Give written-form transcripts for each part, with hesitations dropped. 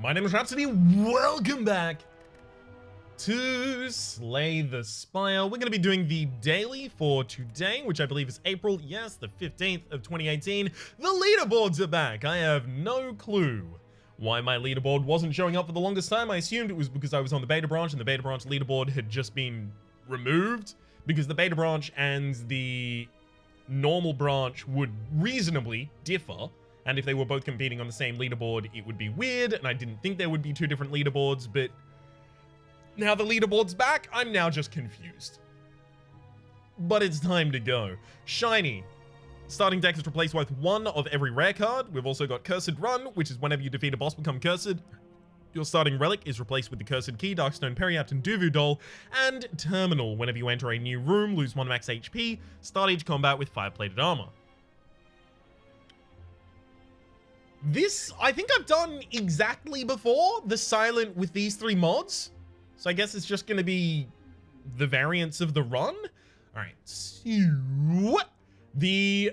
My name is Rhapsody. Welcome back to Slay the Spire. We're going to be doing the daily for today, which I believe is April, yes, the 15th of 2018. The leaderboards are back. I have no clue why my leaderboard wasn't showing up for the longest time. I assumed it was because I was on the beta branch and the beta branch leaderboard had just been removed because the beta branch and the normal branch would reasonably differ. And if they were both competing on the same leaderboard, it would be weird, and I didn't think there would be two different leaderboards, but now the leaderboard's back, I'm now just confused. But it's time to go. Shiny. Starting deck is replaced with one of every rare card. We've also got Cursed Run, which is whenever you defeat a boss, become cursed. Your starting relic is replaced with the Cursed Key, Darkstone Periapt, and Duvu Doll. And Terminal, whenever you enter a new room, lose 1 max HP, start each combat with 5-plated armor. This, I think I've done exactly before, the silent with these 3 mods. So I guess it's just going to be the variants of the run. All right, so the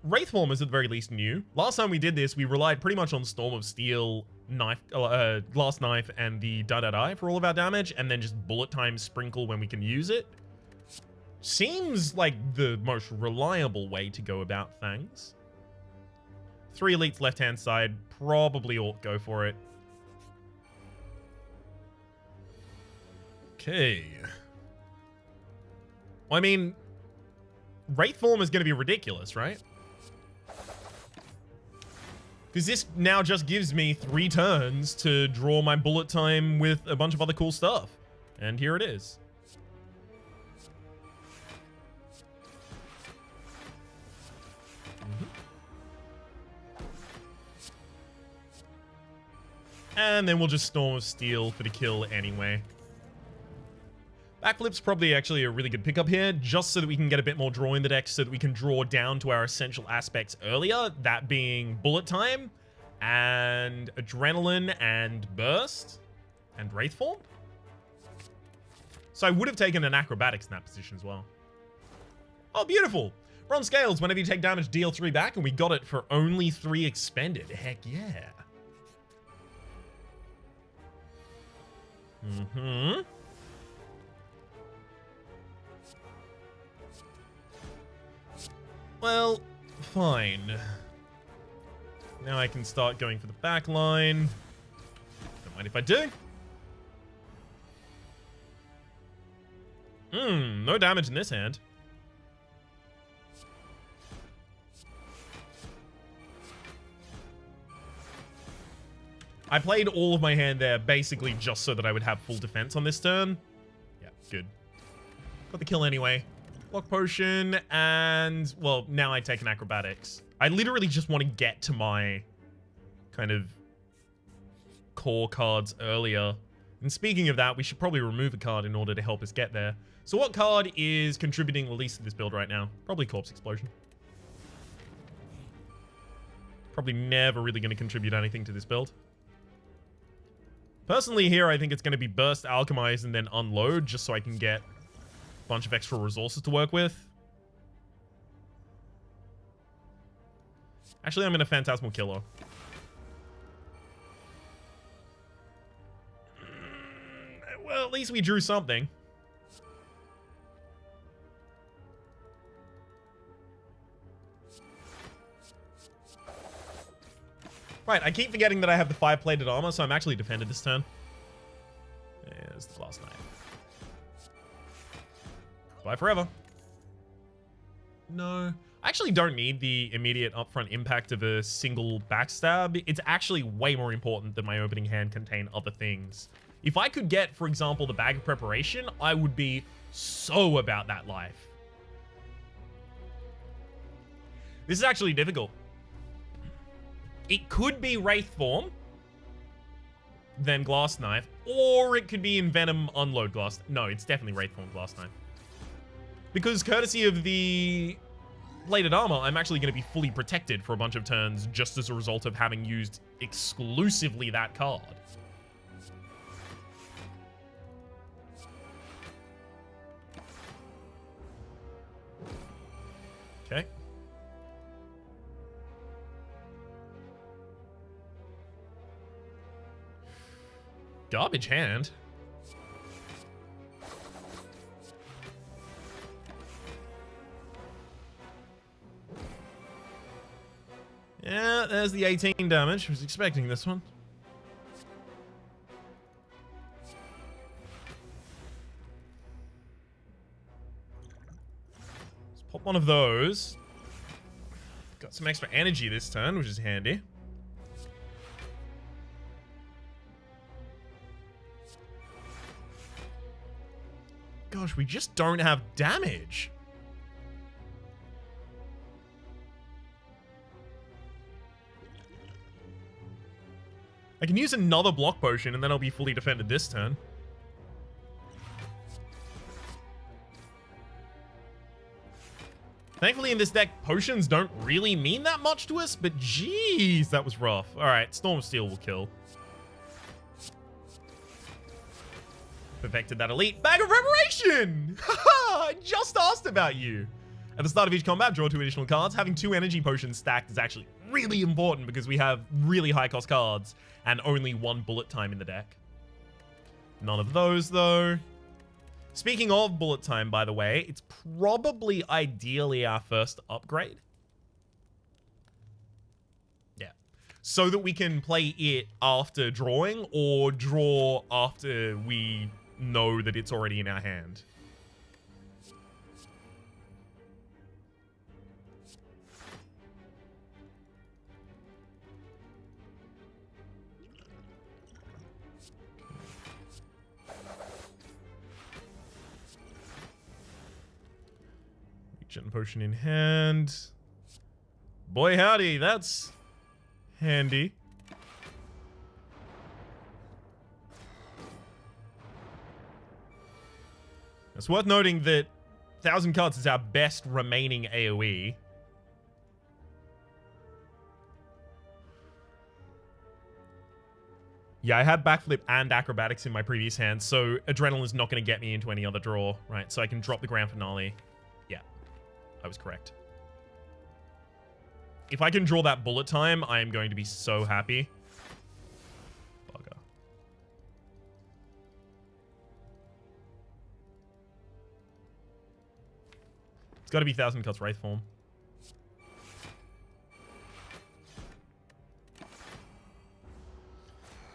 Wraith form is at the very least new. Last time we did this, we relied pretty much on Storm of Steel, Glass Knife, and the Da-Da-Die for all of our damage, and then just Bullet Time Sprinkle when we can use it. Seems like the most reliable way to go about things. 3 elites left-hand side, probably ought to go for it. Okay. Well, I mean, Wraith form is going to be ridiculous, right? Because this now just gives me 3 turns to draw my bullet time with a bunch of other cool stuff. And here it is. And then we'll just Storm of Steel for the kill anyway. Backflip's probably actually a really good pickup here, just so that we can get a bit more draw in the deck, so that we can draw down to our essential aspects earlier, that being Bullet Time, and Adrenaline, and Burst, and Wraith Form. So I would have taken an Acrobatics in that position as well. Oh, beautiful! Bronze Scales, whenever you take damage, deal 3 back, and we got it for only 3 expended. Heck yeah. Well, fine. Now I can start going for the back line. Don't mind if I do. No damage in this hand. I played all of my hand there basically just so that I would have full defense on this turn. Yeah, good. Got the kill anyway. Block potion, and, well, now I take an acrobatics. I literally just want to get to my kind of core cards earlier. And speaking of that, we should probably remove a card in order to help us get there. So what card is contributing the least to this build right now? Probably Corpse Explosion. Probably never really going to contribute anything to this build. Personally here, I think it's going to be Burst, Alchemize, and then Unload, just so I can get a bunch of extra resources to work with. Actually, I'm in a Phantasmal Killer. Well, at least we drew something. Right, I keep forgetting that I have the 5-plated armor, so I'm actually defended this turn. There's the Glass Knife. Bye forever. No. I actually don't need the immediate upfront impact of a single backstab. It's actually way more important that my opening hand contain other things. If I could get, for example, the Bag of Preparation, I would be so about that life. This is actually difficult. It could be Wraith form, then Glass Knife, or it could be in Venom Unload Glass. No, it's definitely Wraith form Glass Knife. Because courtesy of the plated armor, I'm actually going to be fully protected for a bunch of turns just as a result of having used exclusively that card. Okay. garbage hand. Yeah, there's the 18 damage. I was expecting this one. Let's pop one of those. Got some extra energy this turn, which is handy. Gosh, we just don't have damage. I can use another block potion and then I'll be fully defended this turn. Thankfully in this deck, potions don't really mean that much to us, but jeez, that was rough. Alright, Storm Steel will kill. Perfected that elite. Bag of Preparation! Haha! I just asked about you. At the start of each combat, draw 2 additional cards. Having 2 energy potions stacked is actually really important because we have really high cost cards and only 1 bullet time in the deck. None of those, though. Speaking of bullet time, by the way, it's probably ideally our first upgrade. Yeah. So that we can play it after drawing or draw after we know that it's already in our hand. Regen potion in hand. Boy howdy, that's handy. It's worth noting that 1,000 cards is our best remaining AoE. Yeah, I had backflip and acrobatics in my previous hand, so adrenaline's not going to get me into any other draw, right? So I can drop the grand finale. Yeah, I was correct. If I can draw that bullet time, I am going to be so happy. Bugger. It's got to be 1,000 cuts Wraith form.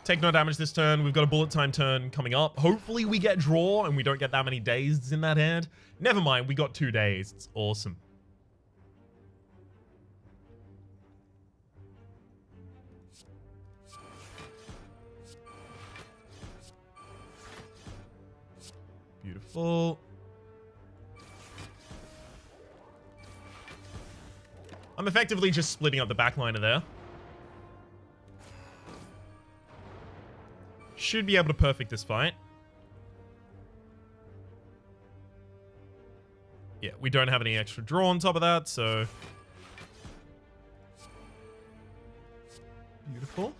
Take no damage this turn. We've got a bullet time turn coming up. Hopefully we get draw and we don't get that many days in that hand. Never mind, we got 2 days. It's awesome. Beautiful. I'm effectively just splitting up the backliner there. Should be able to perfect this fight. Yeah, we don't have any extra draw on top of that, so... Beautiful.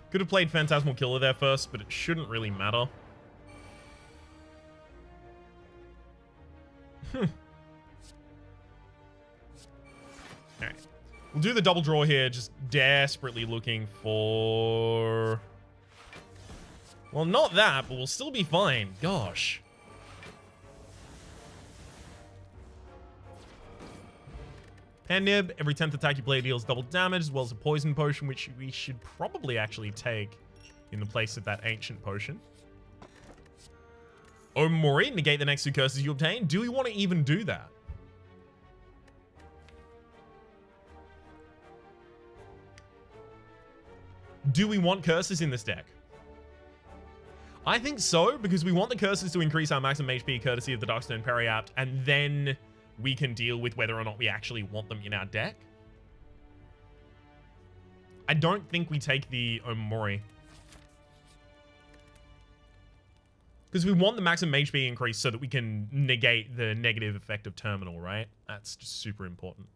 Could have played Phantasmal Killer there first, but it shouldn't really matter. Alright. We'll do the double draw here, just desperately looking for... Well, not that, but we'll still be fine. Gosh. Hand Nib, every 10th attack you play deals double damage, as well as a poison potion, which we should probably actually take in the place of that ancient potion. Omori, negate the next 2 curses you obtain. Do we want to even do that? Do we want curses in this deck? I think so, because we want the curses to increase our maximum HP courtesy of the Darkstone Periapt, and then we can deal with whether or not we actually want them in our deck. I don't think we take the Omori. Because we want the maximum HP increase so that we can negate the negative effect of Terminal, right? That's just super important.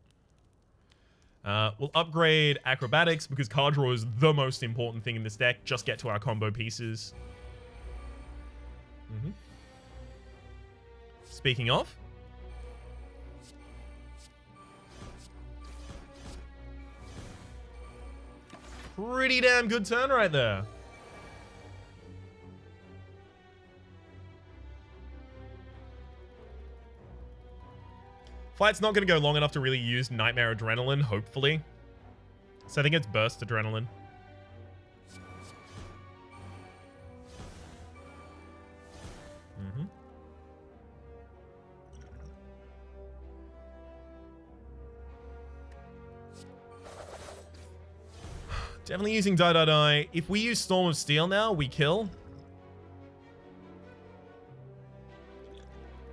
We'll upgrade Acrobatics because card draw is the most important thing in this deck. Just get to our combo pieces. Speaking of... Pretty damn good turn right there. Fight's not going to go long enough to really use Nightmare Adrenaline, hopefully. So I think it's Burst Adrenaline. Definitely using Die Die Die. If we use Storm of Steel now, we kill.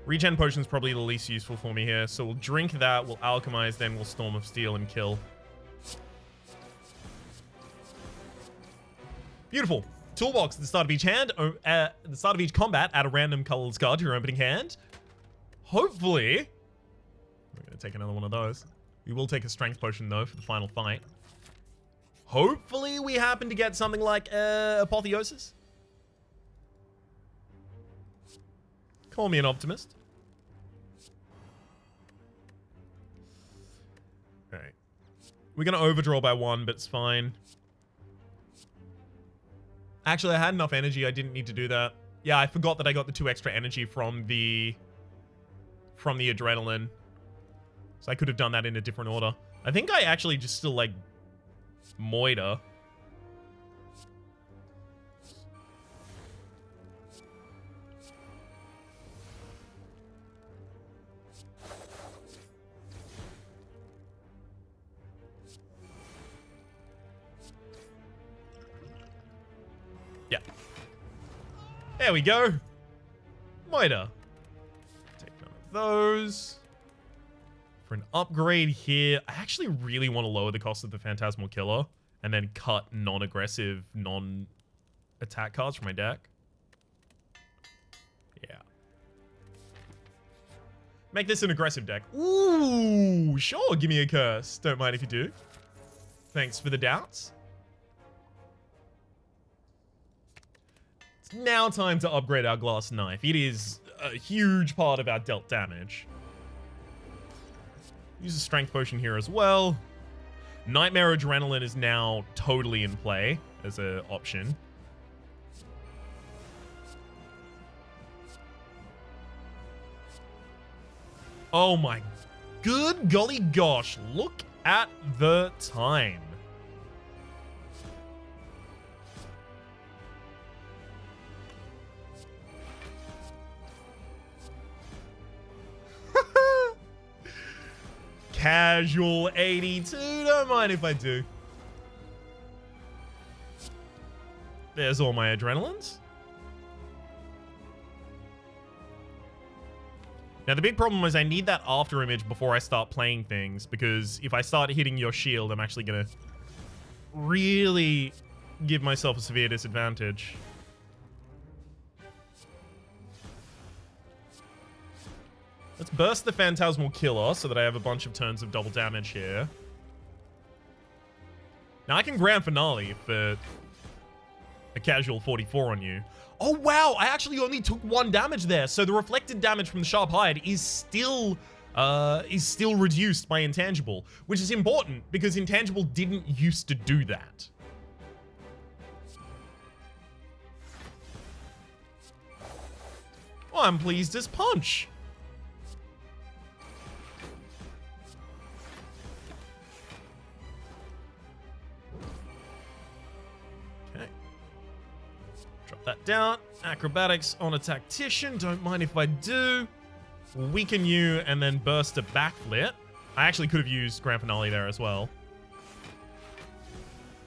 Regen Potion's probably the least useful for me here. So we'll drink that, we'll Alchemize, then we'll Storm of Steel and kill. Beautiful. Toolbox at the start of each hand, at the start of each combat, add a random colorless card to your opening hand. Hopefully, we're going to take another one of those. We will take a Strength Potion, though, for the final fight. Hopefully, we happen to get something like Apotheosis. Call me an optimist. Alright. We're going to overdraw by 1, but it's fine. Actually, I had enough energy. I didn't need to do that. Yeah, I forgot that I got the 2 extra energy from the adrenaline. So I could have done that in a different order. I think I actually just still, like, Moida. Yeah. There we go. Moida. Take none of those. For an upgrade here, I actually really want to lower the cost of the Phantasmal Killer and then cut non-aggressive, non-attack cards from my deck. Yeah. Make this an aggressive deck. Ooh, sure, give me a curse. Don't mind if you do. Thanks for the doubts. It's now time to upgrade our Glass Knife. It is a huge part of our dealt damage. Use a Strength Potion here as well. Nightmare Adrenaline is now totally in play as an option. Oh my good golly gosh, look at the time. Casual 82, don't mind if I do. There's all my adrenalines. Now the big problem is I need that after image before I start playing things, because if I start hitting your shield, I'm actually gonna really give myself a severe disadvantage. Let's burst the Phantasmal Killer so that I have a bunch of turns of double damage here. Now I can Grand Finale for a casual 44 on you. Oh wow, I actually only took 1 damage there. So the reflected damage from the Sharp Hide is still reduced by Intangible, which is important because Intangible didn't used to do that. Oh, I'm pleased as punch. That down. Acrobatics on a Tactician. Don't mind if I do. Weaken you and then burst a backflip. I actually could have used Grand Finale there as well.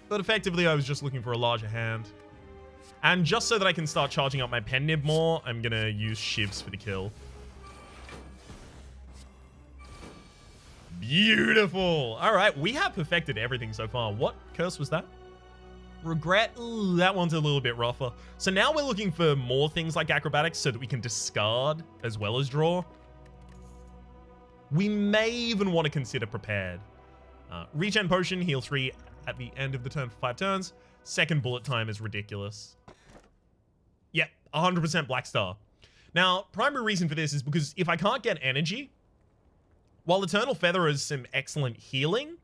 But effectively, I was just looking for a larger hand. And just so that I can start charging up my Pen Nib more, I'm going to use Shivs for the kill. Beautiful. All right, we have perfected everything so far. What curse was that? Regret, ooh, that one's a little bit rougher. So now we're looking for more things like acrobatics so that we can discard as well as draw. We may even want to consider prepared. Regen Potion, heal 3 at the end of the turn for 5 turns. Second bullet time is ridiculous. Yep, 100% Black Star. Now, primary reason for this is because if I can't get energy, while Eternal Feather is some excellent healing,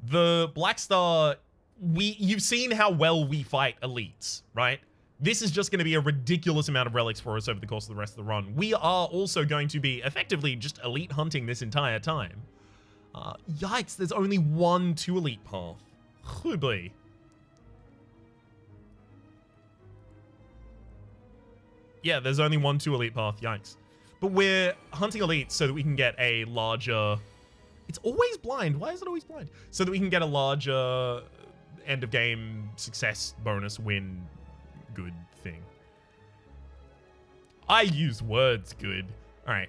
the Black Star you've seen how well we fight elites, right? This is just going to be a ridiculous amount of relics for us over the course of the rest of the run. We are also going to be effectively just elite hunting this entire time. Yikes, there's only one to elite path. Hubby. Yeah, there's only one to elite path, yikes. But we're hunting elites so that we can get a larger... It's always blind. Why is it always blind? So that we can get a larger end of game success bonus win good thing. I use words good. All right.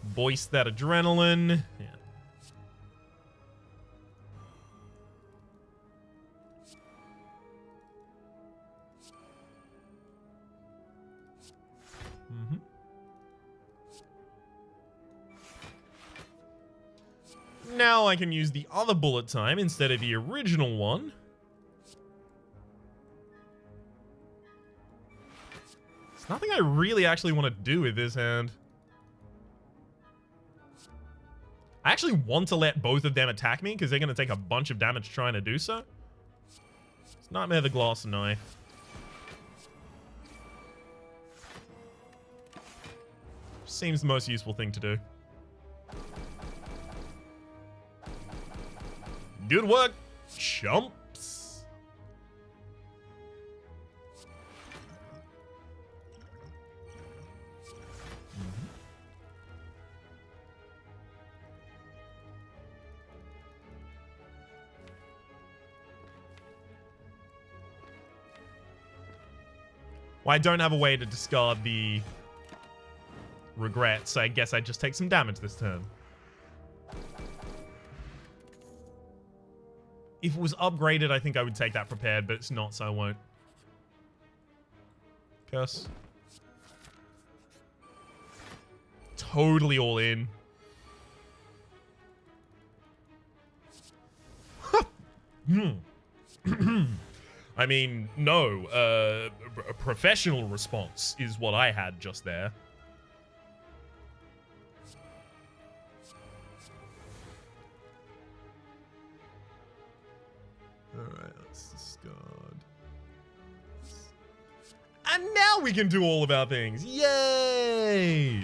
Voice that adrenaline. Yeah. Mm-hmm. Now I can use the other bullet time instead of the original one. There's nothing I really actually want to do with this hand. I actually want to let both of them attack me because they're going to take a bunch of damage trying to do so. It's Nightmare the Glass Knife. Seems the most useful thing to do. Good work, chumps. Well, I don't have a way to discard the regret, so I guess I just take some damage this turn. If it was upgraded, I think I would take that prepared, but it's not, so I won't. Curse. Totally all in. I mean, no. A professional response is what I had just there. Alright, let's discard. And now we can do all of our things. Yay!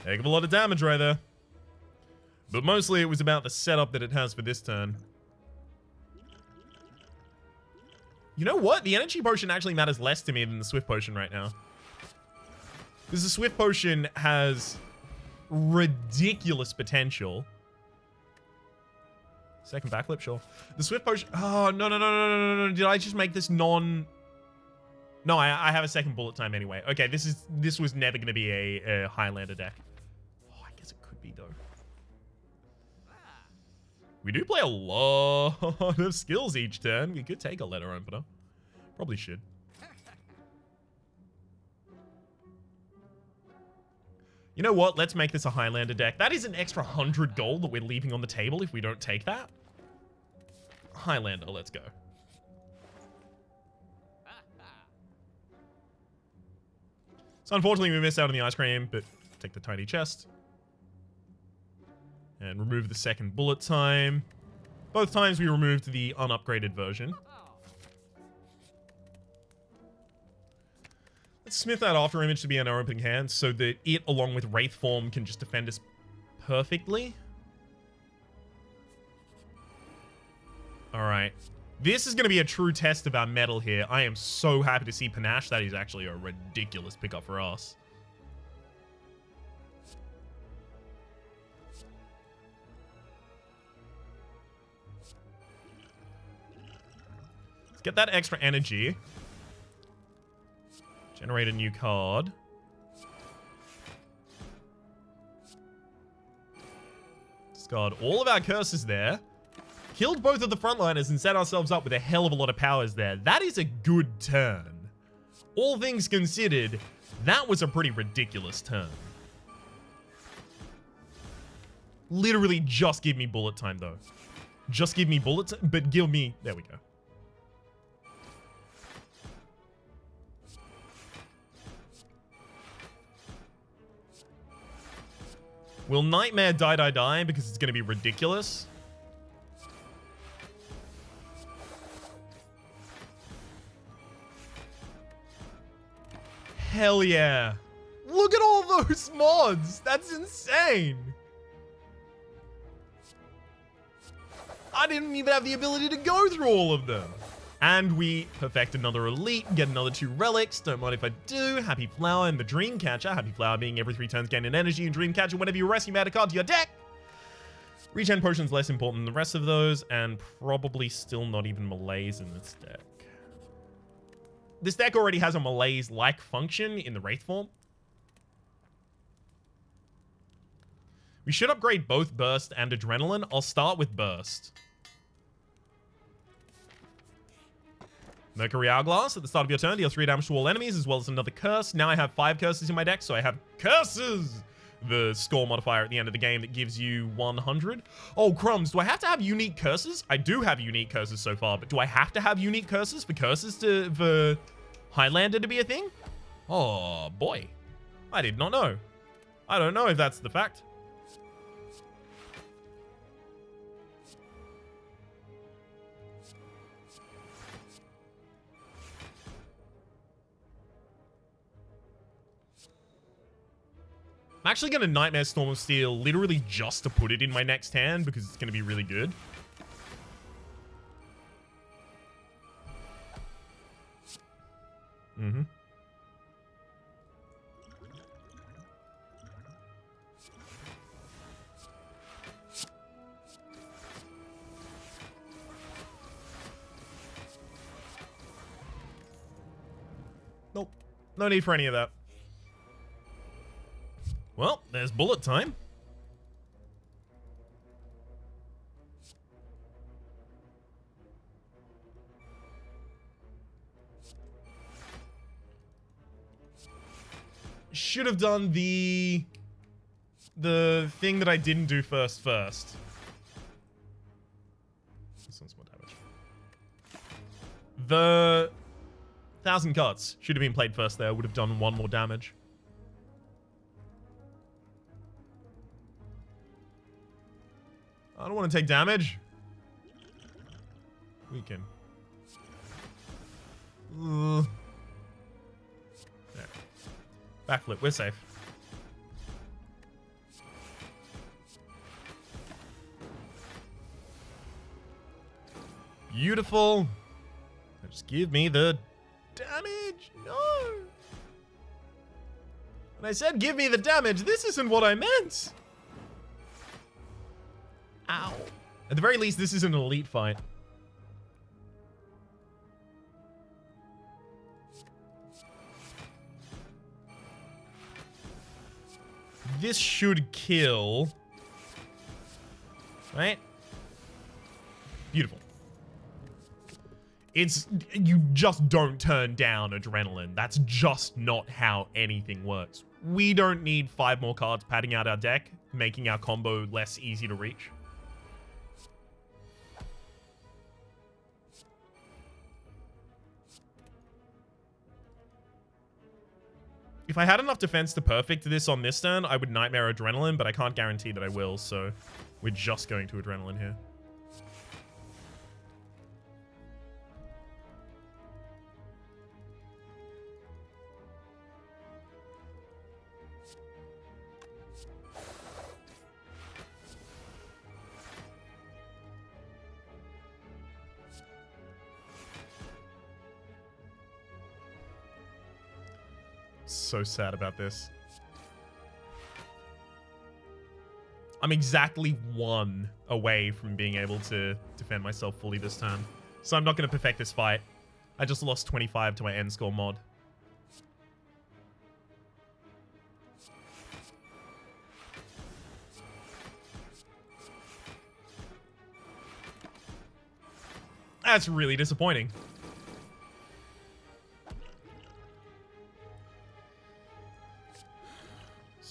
Heck of a lot of damage right there. But mostly it was about the setup that it has for this turn. You know what? The energy potion actually matters less to me than the swift potion right now. Because the swift potion has ridiculous potential. Second backflip, sure. The swift potion... Oh, no. Did I just make this non... No, I have a second bullet time anyway. Okay, this was never going to be a Highlander deck. Oh, I guess it could be, though. We do play a lot of skills each turn. We could take a letter opener. Probably should. You know what? Let's make this a Highlander deck. That is an extra 100 gold that we're leaving on the table if we don't take that. Highlander, let's go. So unfortunately we missed out on the ice cream, but take the tiny chest. And remove the second bullet time. Both times we removed the unupgraded version. Let's smith that after image to be in our opening hand so that it, along with Wraith form, can just defend us perfectly. Alright. This is going to be a true test of our metal here. I am so happy to see Panache. That is actually a ridiculous pickup for us. Let's get that extra energy. Generate a new card. Discard all of our curses there. Killed both of the frontliners and set ourselves up with a hell of a lot of powers there. That is a good turn. All things considered, that was a pretty ridiculous turn. Literally just give me bullet time, though. Just give me bullet time, but give me... There we go. Will Nightmare die because it's going to be ridiculous? Hell yeah. Look at all those mods. That's insane. I didn't even have the ability to go through all of them. And we perfect another elite, get another 2 relics. Don't mind if I do. Happy Flower and the Dream Catcher. Happy Flower being every 3 turns gain an energy, and Dream Catcher whenever you rest, you add a card to your deck. Regen Potion's less important than the rest of those, and probably still not even Malaise in this deck. This deck already has a Malaise-like function in the Wraith form. We should upgrade both Burst and Adrenaline. I'll start with Burst. Mercury Hourglass at the start of your turn deals 3 damage to all enemies, as well as another curse. Now I have 5 curses in my deck, so I have curses! The score modifier at the end of the game that gives you 100. Oh, crumbs. Do I have to have unique curses? I do have unique curses so far, but do I have to have unique curses for Highlander to be a thing? Oh, boy. I did not know. I don't know if that's the fact. I'm actually going to Nightmare Storm of Steel literally just to put it in my next hand because it's going to be really good. Mm-hmm. Nope. No need for any of that. Well, there's bullet time. Should have done the thing that I didn't do first. This one's more damage. The 1,000 cuts should have been played first there. Would have done 1 more damage. I don't want to take damage. We can. There. Backflip. We're safe. Beautiful. Just give me the damage. No. When I said give me the damage, this isn't what I meant. Ow. At the very least, this is an elite fight. This should kill. Right? Beautiful. You just don't turn down Adrenaline. That's just not how anything works. We don't need 5 more cards padding out our deck, making our combo less easy to reach. If I had enough defense to perfect this on this turn, I would Nightmare Adrenaline, but I can't guarantee that I will, so we're just going to Adrenaline here. So sad about this. I'm exactly 1 away from being able to defend myself fully this turn. So I'm not going to perfect this fight. I just lost 25 to my end score mod. That's really disappointing.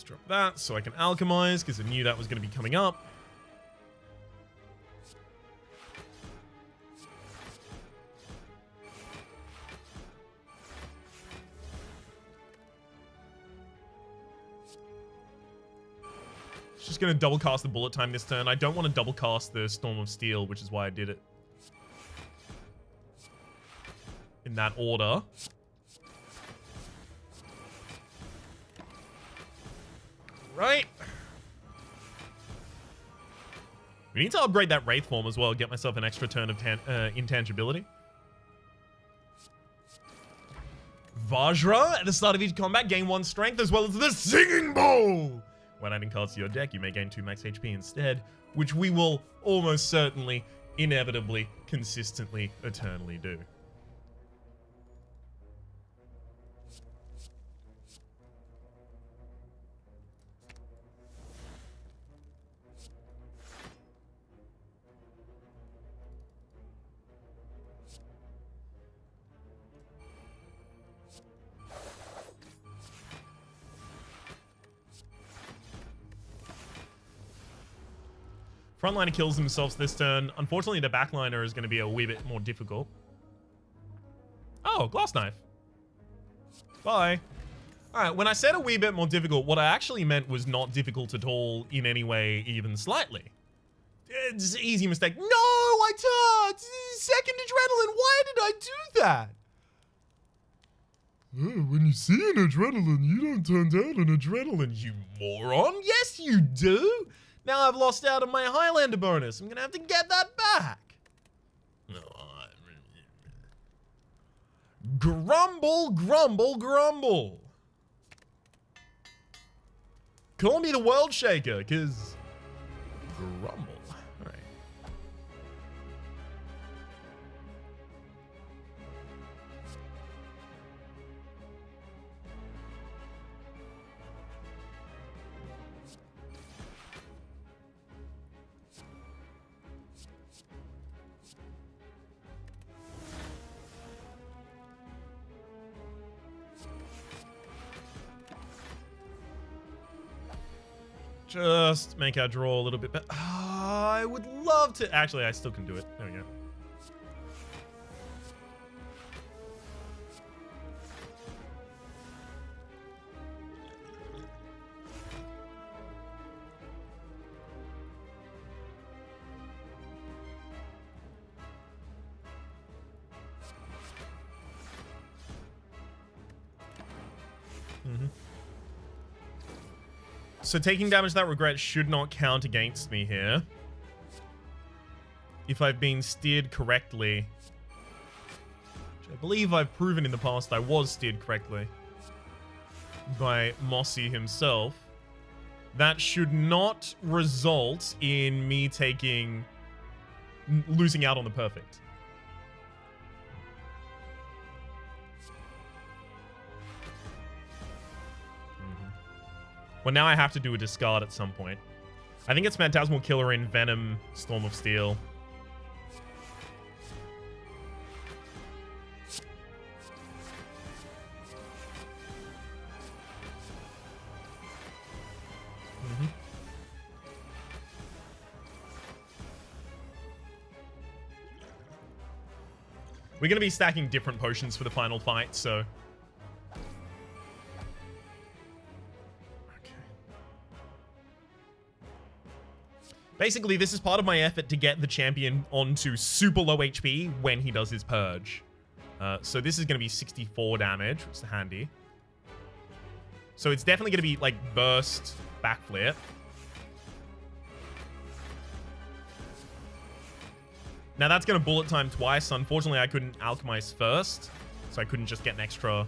Drop that so I can alchemize because I knew that was going to be coming up. Just going to double cast the bullet time this turn. I don't want to double cast the Storm of Steel, which is why I did it in that order. Right. We need to upgrade that Wraith form as well. Get myself an extra turn of intangibility. Vajra at the start of each combat, gain 1 strength, as well as the Singing Bowl. When adding cards to your deck, you may gain 2 max HP instead, which we will almost certainly, inevitably, consistently, eternally do. Frontliner kills themselves this turn. Unfortunately, the backliner is going to be a wee bit more difficult. Oh, Glass Knife. Bye. Alright, when I said a wee bit more difficult, what I actually meant was not difficult at all in any way, even slightly. It's an easy mistake. No, I turned! Second adrenaline, why did I do that? When you see an adrenaline, you don't turn down an adrenaline, you moron. Yes, you do. Now I've lost out on my Highlander bonus. I'm going to have to get that back. Grumble, grumble, grumble. Call me the World Shaker, because grumble. All right. Just make our draw a little bit better. I would love to. Actually, I still can do it. There we go. So taking damage that regret should not count against me here. If I've been steered correctly. Which I believe I've proven in the past I was steered correctly. By Mossy himself. That should not result in me losing out on the perfect. Well, now I have to do a discard at some point. I think it's Phantasmal Killer in Venom, Storm of Steel. We're going to be stacking different potions for the final fight, so... Basically, this is part of my effort to get the champion onto super low HP when he does his purge. So this is going to be 64 damage, which is handy. So it's definitely going to be, like, burst, backflip. Now that's going to bullet time twice. Unfortunately, I couldn't alchemize first, so I couldn't just get an extra...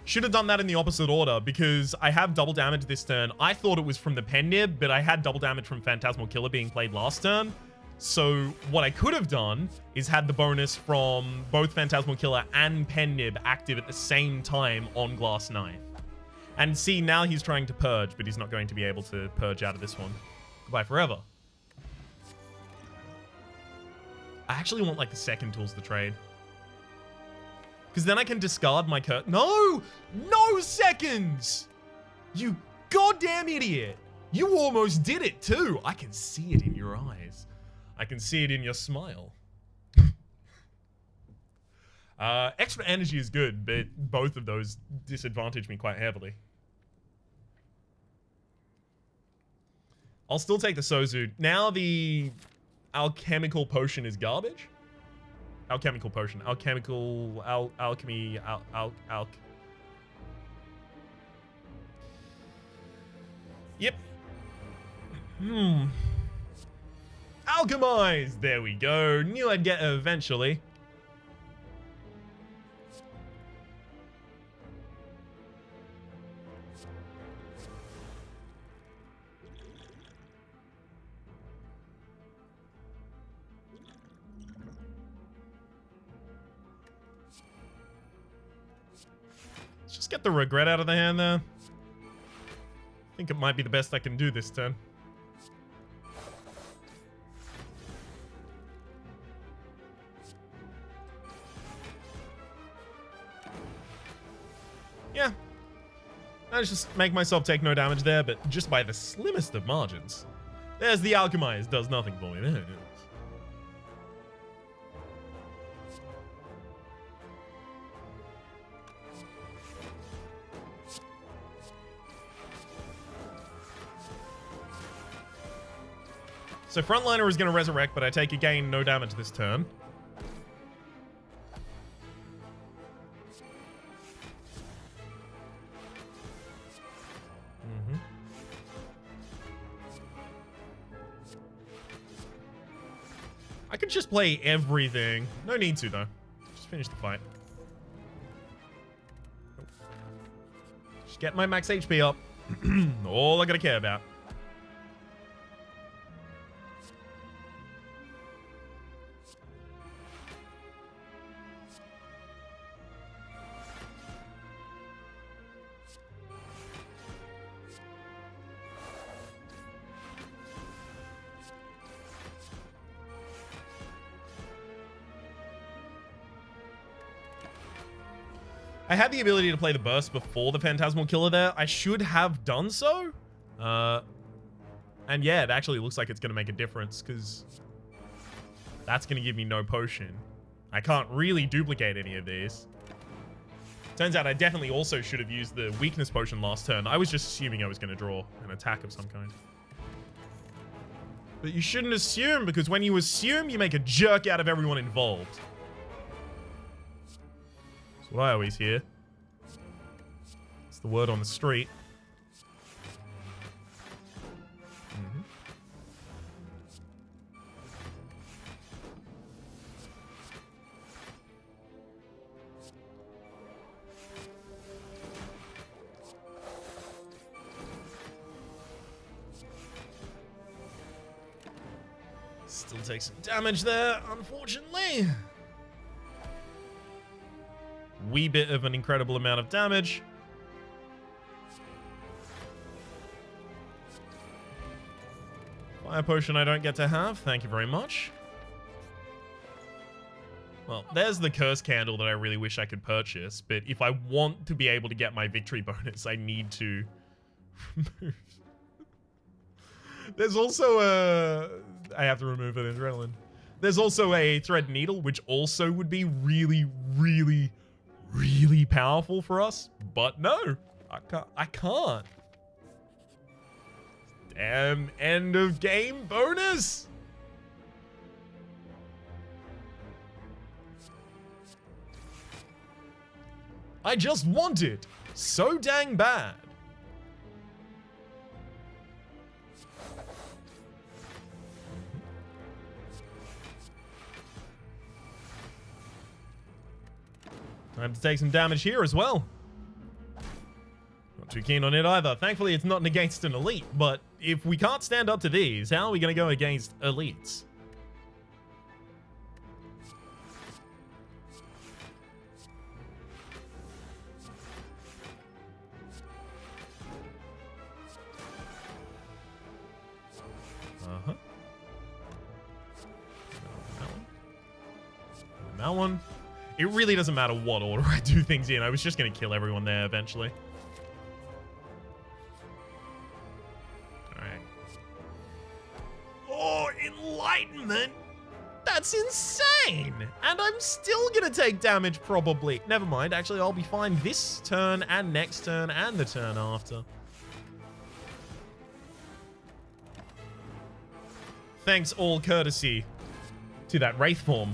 Should have done that in the opposite order, because I have double damage this turn. I thought it was from the pen nib, but I had double damage from Phantasmal Killer being played last turn. So what I could have done is had the bonus from both Phantasmal Killer and pen nib active at the same time on Glass Knife. And see, now he's trying to purge, but he's not going to be able to purge out of this one. Goodbye forever. I actually want, like, the second tools to trade. Because then I can discard my curse. No! No seconds! You goddamn idiot! You almost did it too! I can see it in your eyes. I can see it in your smile. Extra energy is good, but both of those disadvantage me quite heavily. I'll still take the Sozu. Now the alchemical potion is garbage. Alchemical potion. Alchemy. Yep. Alchemize! There we go. Knew I'd get it eventually. Let's just get the regret out of the hand there. I think it might be the best I can do this turn. Yeah. I just make myself take no damage there, but just by the slimmest of margins. There's the Alchemize. Does nothing for me. There it is. So Frontliner is going to resurrect, but I take again no damage this turn. I could just play everything. No need to, though. Just finish the fight. Just get my max HP up. All I gotta care about. I had the ability to play the burst before the Phantasmal Killer there. I should have done so. And yeah, it actually looks like it's going to make a difference because that's going to give me no potion. I can't really duplicate any of these. Turns out I definitely also should have used the weakness potion last turn. I was just assuming I was going to draw an attack of some kind. But you shouldn't assume, because when you assume, you make a jerk out of everyone involved. That's what I always hear. It's the word on the street. Still take some damage there, unfortunately. Wee bit of an incredible amount of damage. Fire potion I don't get to have. Thank you very much. Well, there's the curse candle that I really wish I could purchase, but if I want to be able to get my victory bonus, I need to remove. There's also a... I have to remove an adrenaline. There's also a thread needle, which also would be really, really, really powerful for us. But no, I can't. Damn end of game bonus. I just want it so dang bad. Time to take some damage here as well. Not too keen on it either. Thankfully, it's not against an elite, but if we can't stand up to these, how are we going to go against elites? Uh-huh. That one. It really doesn't matter what order I do things in. I was just going to kill everyone there eventually. Alright. Oh, enlightenment! The That's insane! And I'm still gonna take damage, probably. Never mind, actually, I'll be fine this turn and next turn and the turn after. Thanks, all courtesy to that Wraith form.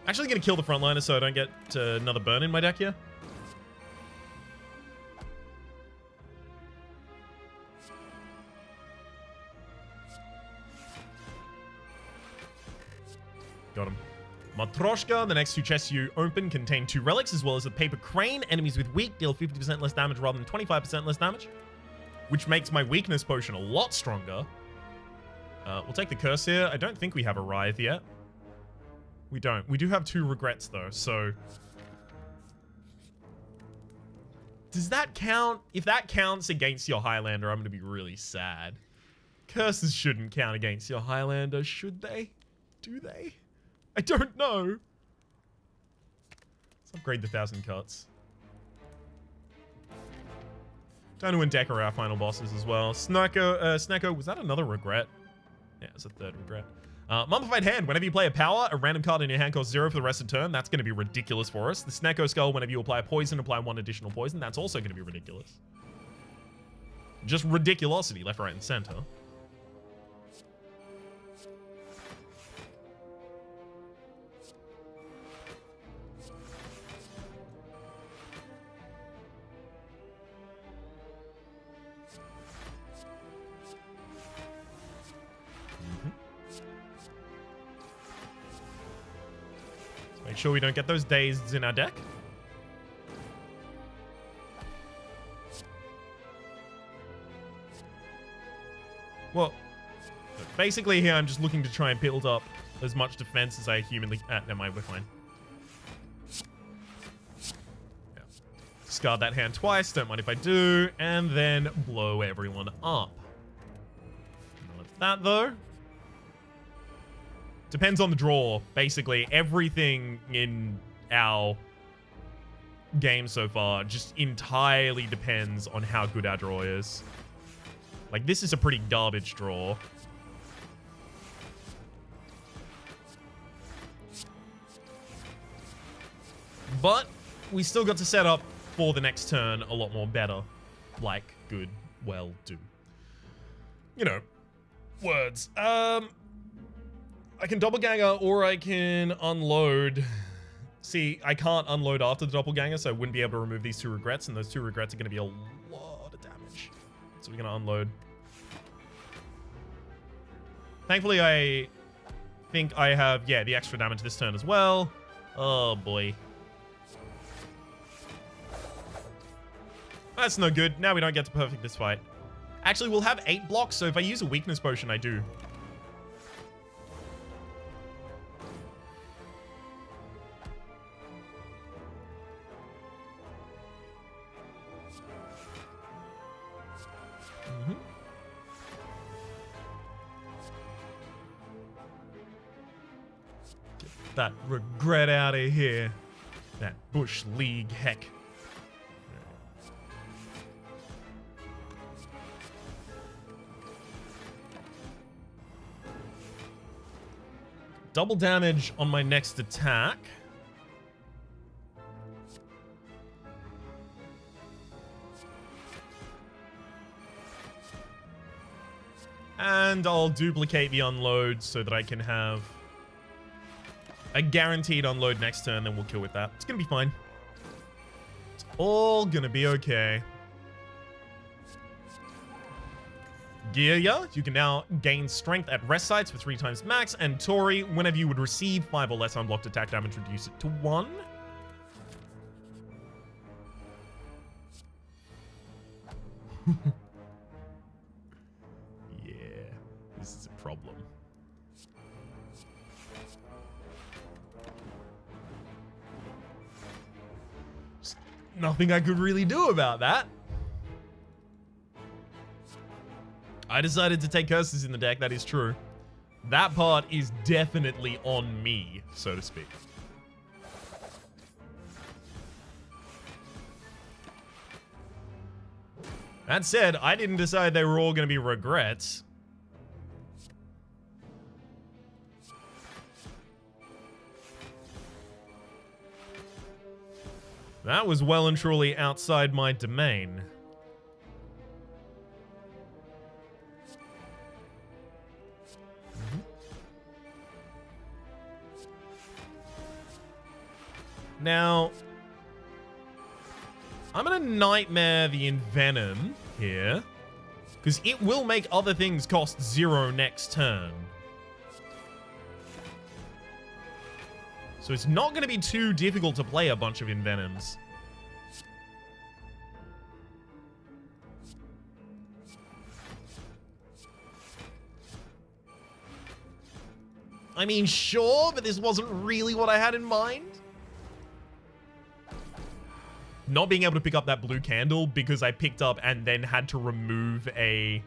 Actually gonna kill the frontliner so I don't get another burn in my deck here. Got him. Matroshka, the next two chests you open contain 2 relics as well as a paper crane. Enemies with weak deal 50% less damage rather than 25% less damage, which makes my weakness potion a lot stronger. We'll take the curse here. I don't think we have a writhe yet. We don't. We do have 2 regrets, though, so... Does that count? If that counts against your Highlander, I'm going to be really sad. Curses shouldn't count against your Highlander, should they? Do they? I don't know. Let's upgrade the 1,000 cuts. Dino and Deck are our final bosses as well. Snecko, was that another regret? Yeah, it's a 3rd regret. Mummified Hand. Whenever you play a power, a random card in your hand costs 0 for the rest of the turn. That's going to be ridiculous for us. The Snecko Skull, whenever you apply a poison, apply 1 additional poison. That's also going to be ridiculous. Just ridiculosity, left, right, and center. Make sure we don't get those dazeds in our deck. Well, basically here I'm just looking to try and build up as much defense as I humanly... never mind, we're fine. Yeah. Discard that hand twice, don't mind if I do, and then blow everyone up. Not that though. Depends on the draw, basically. Everything in our game so far just entirely depends on how good our draw is. Like, this is a pretty garbage draw. But we still got to set up for the next turn a lot more better. Like, good, well, do. You know, words. I can doppelganger or I can unload. See, I can't unload after the doppelganger, so I wouldn't be able to remove these 2 regrets, and those 2 regrets are going to be a lot of damage. So we're going to unload. Thankfully, I think I have, yeah, the extra damage this turn as well. Oh, boy. That's no good. Now we don't get to perfect this fight. Actually, we'll have 8 blocks, so if I use a weakness potion, I do. Get that regret out of here. That Bush League heck. Double damage on my next attack. And I'll duplicate the unload so that I can have a guaranteed unload next turn, then we'll kill with that. It's gonna be fine. It's all gonna be okay. Gearya, you can now gain strength at rest sites for 3 times max, and Tori, whenever you would receive 5 or less unblocked attack damage, reduce it to 1. Yeah, this is a problem. Just nothing I could really do about that. I decided to take curses in the deck, that is true. That part is definitely on me, so to speak. That said, I didn't decide they were all going to be regrets. That was well and truly outside my domain. Now, I'm gonna nightmare the Envenom here, because it will make other things cost 0 next turn. So it's not going to be too difficult to play a bunch of Envenoms. I mean, sure, but this wasn't really what I had in mind. Not being able to pick up that blue candle because I picked up and then had to remove an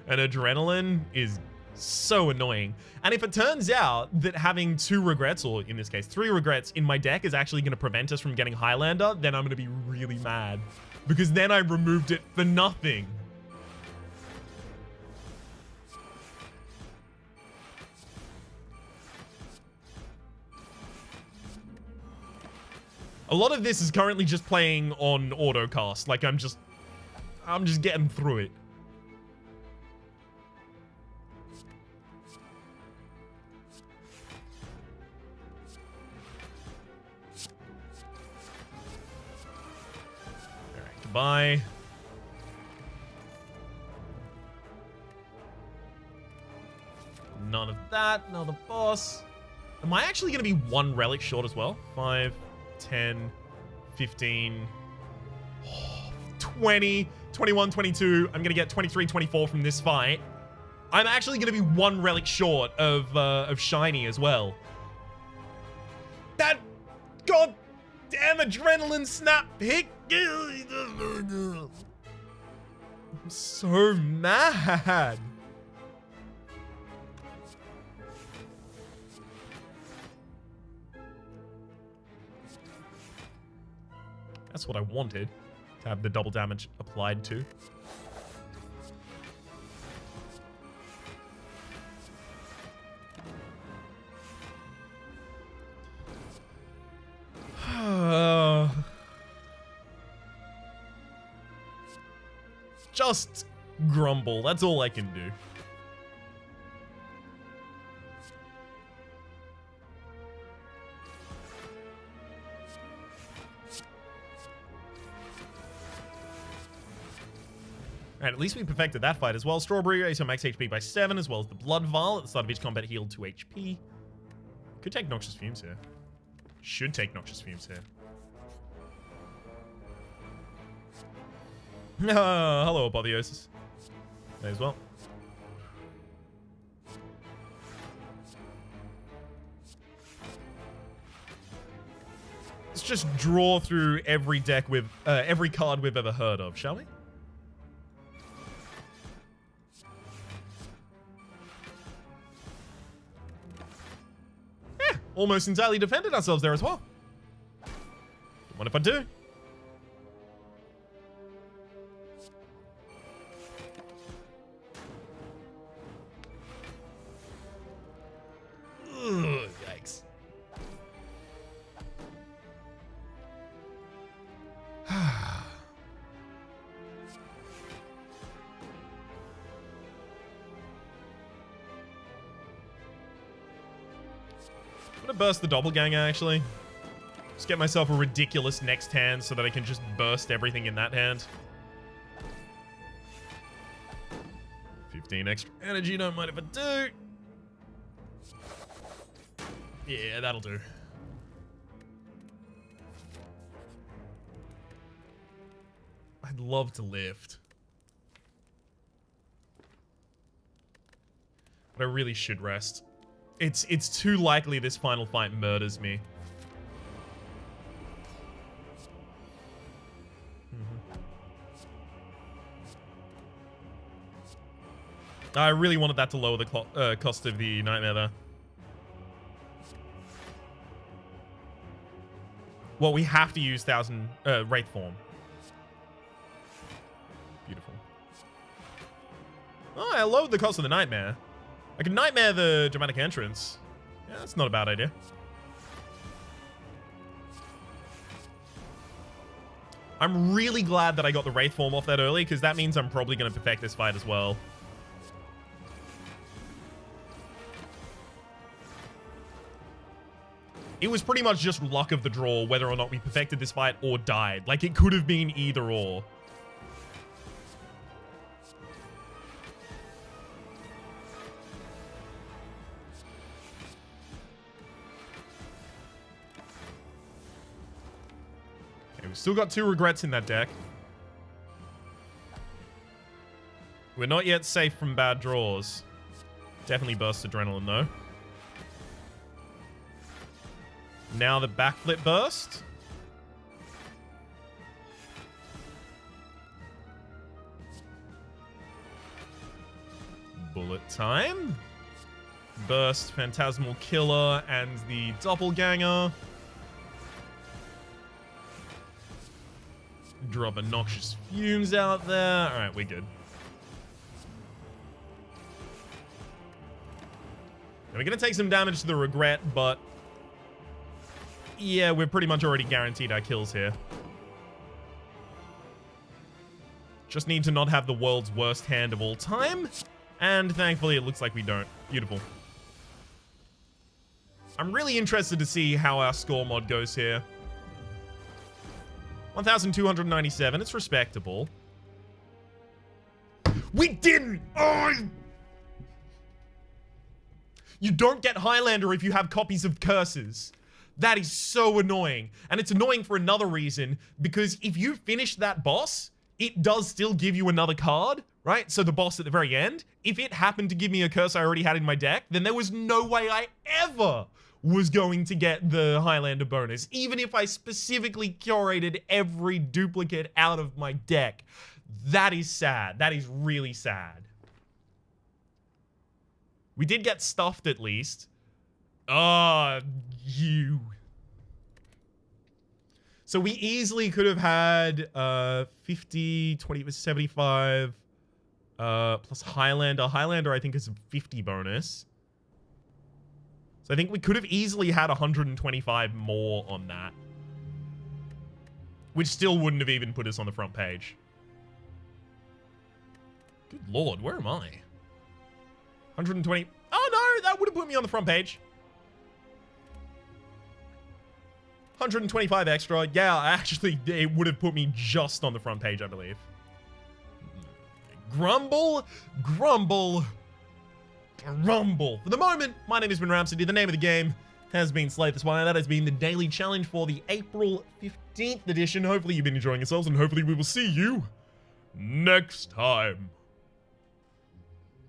adrenaline is so annoying. And if it turns out that having 2 regrets, or in this case 3 regrets in my deck is actually going to prevent us from getting Highlander, then I'm going to be really mad. Because then I removed it for nothing. A lot of this is currently just playing on autocast. Like, I'm just getting through it. Alright, goodbye. None of that. Another boss. Am I actually going to be 1 relic short as well? 5... 10, 15, 20, 21, 22. I'm going to get 23, 24 from this fight. I'm actually going to be 1 relic short of shiny as well. That goddamn adrenaline snap pick. I'm so mad. That's what I wanted, to have the double damage applied to. Just grumble, that's all I can do. Alright, at least we perfected that fight as well. Strawberry raised her max HP by 7, as well as the Blood Vial at the start of each combat healed 2 HP. Could take Noxious Fumes here. Should take Noxious Fumes here. Hello, Apotheosis. May as well. Let's just draw through every deck with every card we've ever heard of, shall we? Almost entirely defended ourselves there as well. What if I do? Ugh, yikes. I'm gonna burst the doppelganger, actually. Just get myself a ridiculous next hand so that I can just burst everything in that hand. 15 extra energy, don't mind if I do. Yeah, that'll do. I'd love to lift. But I really should rest. It's too likely this final fight murders me. I really wanted that to lower the cost of the Nightmare there. Well, we have to use Wraith Form. Oh, I lowered the cost of the Nightmare. I can Nightmare the Dramatic Entrance. Yeah, that's not a bad idea. I'm really glad that I got the Wraith form off that early, because that means I'm probably going to perfect this fight as well. It was pretty much just luck of the draw whether or not we perfected this fight or died. Like, it could have been either or. Okay, we've still got 2 regrets in that deck. We're not yet safe from bad draws. Definitely burst Adrenaline, though. Now the backflip burst. Bullet time. Burst, Phantasmal Killer, and the Doppelganger. Drop a Noxious Fumes out there. Alright, we're good. Now we're going to take some damage to the regret, but yeah, we're pretty much already guaranteed our kills here. Just need to not have the world's worst hand of all time. And thankfully, it looks like we don't. Beautiful. I'm really interested to see how our score mod goes here. 1,297. It's respectable. We didn't! Oh! You don't get Highlander if you have copies of Curses. That is so annoying. And it's annoying for another reason, because if you finish that boss, it does still give you another card, right? So the boss at the very end, if it happened to give me a curse I already had in my deck, then there was no way I ever was going to get the Highlander bonus, even if I specifically curated every duplicate out of my deck. That is sad. That is really sad. We did get stuffed at least. You. So we easily could have had 50, 20, 75 plus Highlander. Highlander, I think, is a 50 bonus. So I think we could have easily had 125 more on that. Which still wouldn't have even put us on the front page. Good lord, where am I? 120. Oh no, that would have put me on the front page. 125 extra. Yeah, actually, it would have put me just on the front page, I believe. Grumble, grumble, grumble. For the moment, my name has been Rhapsody. The name of the game has been Slay the Spire. That has been the daily challenge for the April 15th edition. Hopefully you've been enjoying yourselves, and hopefully we will see you next time.